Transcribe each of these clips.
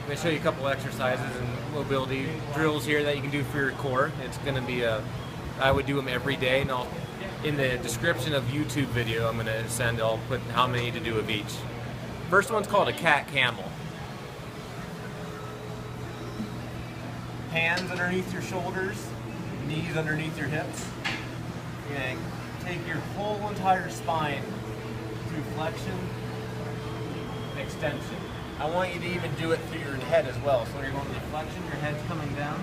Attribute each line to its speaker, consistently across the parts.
Speaker 1: going to show you a couple exercises and mobility drills here that you can do for your core. It's going to be I would do them every day, and in the description of YouTube video I'm going to send, I'll put how many to do of each. First one's called a cat camel. Hands underneath your shoulders, knees underneath your hips. You're going to take your whole entire spine through flexion and extension. I want you to even do it through your head as well. So you're going to flexion, your head's coming down.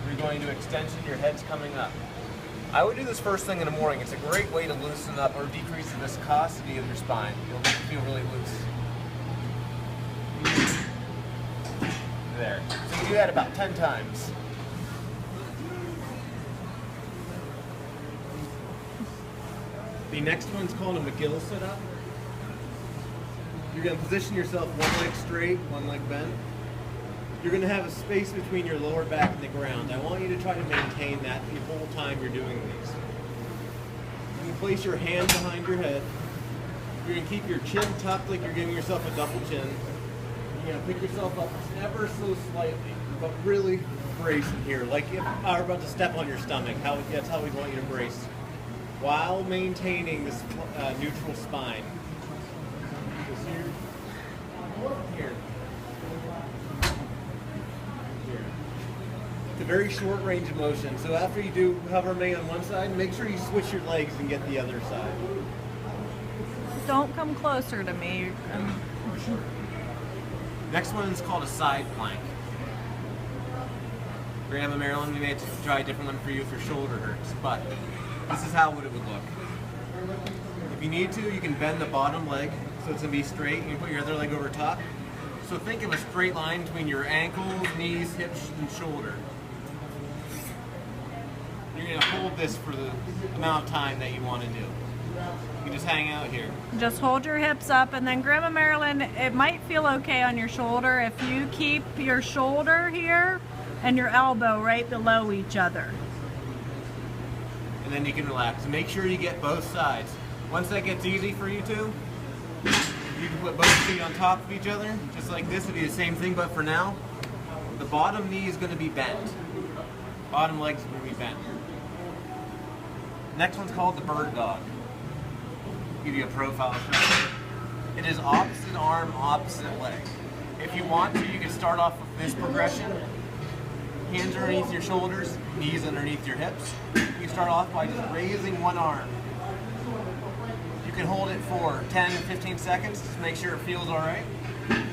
Speaker 1: You're going to extension, your head's coming up. I would do this first thing in the morning. It's a great way to loosen up or decrease the viscosity of your spine. You'll feel really loose. There. So you do that about 10 times. The next one's called a McGill sit-up. You're going to position yourself one leg straight, one leg bent. You're going to have a space between your lower back and the ground. I want you to try to maintain that the whole time you're doing these. You can place your hand behind your head. You're going to keep your chin tucked like you're giving yourself a double chin. You're going to pick yourself up ever so slightly, but really brace in here, like if I were about to step on your stomach. That's how we want you to brace, while maintaining this neutral spine. Here. It's a very short range of motion, so after you do hover me on one side, make sure you switch your legs and get the other side.
Speaker 2: Don't come closer to me.
Speaker 1: Next one is called a side plank. Grandma Marilyn, we may have to try a different one for you if your shoulder hurts, but this is how it would look. If you need to, you can bend the bottom leg so it's going to be straight, and you put your other leg over top. So think of a straight line between your ankles, knees, hips, and shoulder. You're going to hold this for the amount of time that you want to do. You can just hang out here.
Speaker 2: Just hold your hips up, and then Grandma Marilyn, it might feel okay on your shoulder if you keep your shoulder here and your elbow right below each other.
Speaker 1: And then you can relax. Make sure you get both sides. Once that gets easy for you two, you can put both feet on top of each other, just like this. Would be the same thing, but for now, the bottom knee is going to be bent. Bottom leg's going to be bent. Next one's called the bird dog. Give you a profile shot. It is opposite arm, opposite leg. If you want to, you can start off with this progression. Hands underneath your shoulders, knees underneath your hips. You start off by just raising one arm. You can hold it for 10 and 15 seconds to make sure it feels all right.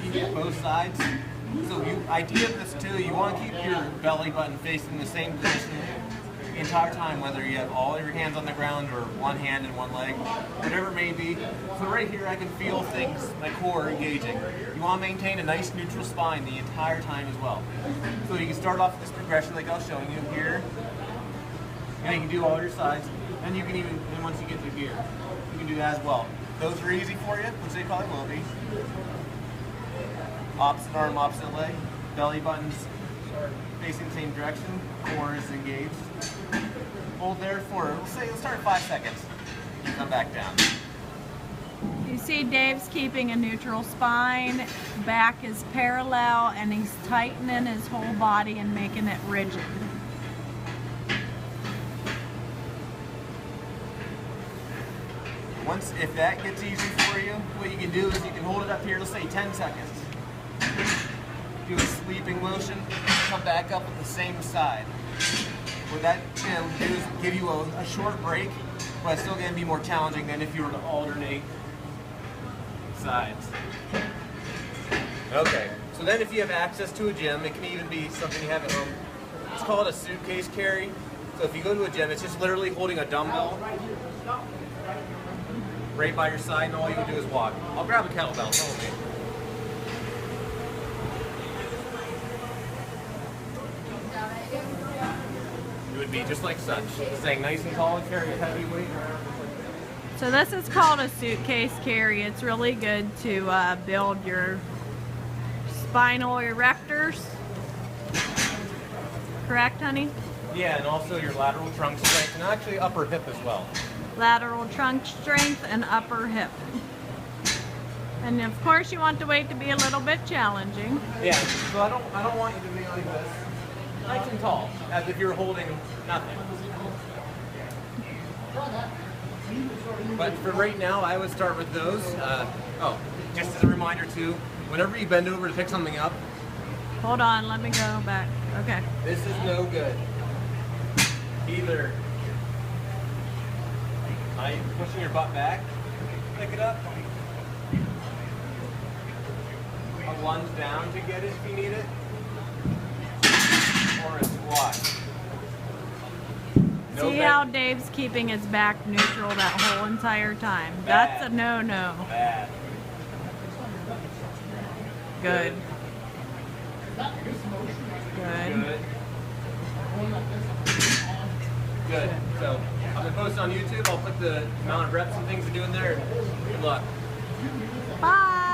Speaker 1: You get both sides. So idea of this too, you want to keep your belly button facing the same position the entire time, whether you have all your hands on the ground or one hand and one leg, whatever it may be. So right here I can feel things, my core engaging. You want to maintain a nice neutral spine the entire time as well. So you can start off this progression like I was showing you here, and you can do all your sides, and you can even, and once you get to here, you can do that as well. Those are easy for you, which they probably will be. Opposite arm, opposite leg, belly buttons facing the same direction, core is engaged. Hold there for, let's start at 5 seconds. You come back down.
Speaker 2: You see Dave's keeping a neutral spine, back is parallel, and he's tightening his whole body and making it rigid.
Speaker 1: If that gets easy for you, what you can do is you can hold it up here, let's say 10 seconds. Do a sweeping motion, come back up at the same side. What that can do is give you a short break, but it's still going to be more challenging than if you were to alternate sides. Okay, so then if you have access to a gym, it can even be something you have at home. It's called a suitcase carry. So if you go to a gym, it's just literally holding a dumbbell right by your side, and all you can do is walk. I'll grab a kettlebell, follow me. It would be just like such, staying nice and tall and carry a heavy weight around.
Speaker 2: So this is called a suitcase carry. It's really good to build your spinal erectors. Correct, honey?
Speaker 1: Yeah, and also your lateral trunk strength, and actually upper hip as well.
Speaker 2: Lateral trunk strength and upper hip. And of course you want the weight to be a little bit challenging.
Speaker 1: Yeah, so I don't want you to be like this. Nice and tall, as if you're holding nothing. But for right now, I would start with those. Just as a reminder too, whenever you bend over to pick something up,
Speaker 2: Hold on, let me go back. Okay.
Speaker 1: this is no good. Either by pushing your butt back, pick it up, a lunge down to get it if you need it, or a squat. No
Speaker 2: See
Speaker 1: bend.
Speaker 2: how Dave's keeping his back neutral that whole entire time.
Speaker 1: Bad.
Speaker 2: That's a no-no.
Speaker 1: Bad.
Speaker 2: Good.
Speaker 1: Good. Good. So I'm gonna post on YouTube. I'll put the amount of reps and things to do in there. Good luck.
Speaker 2: Bye.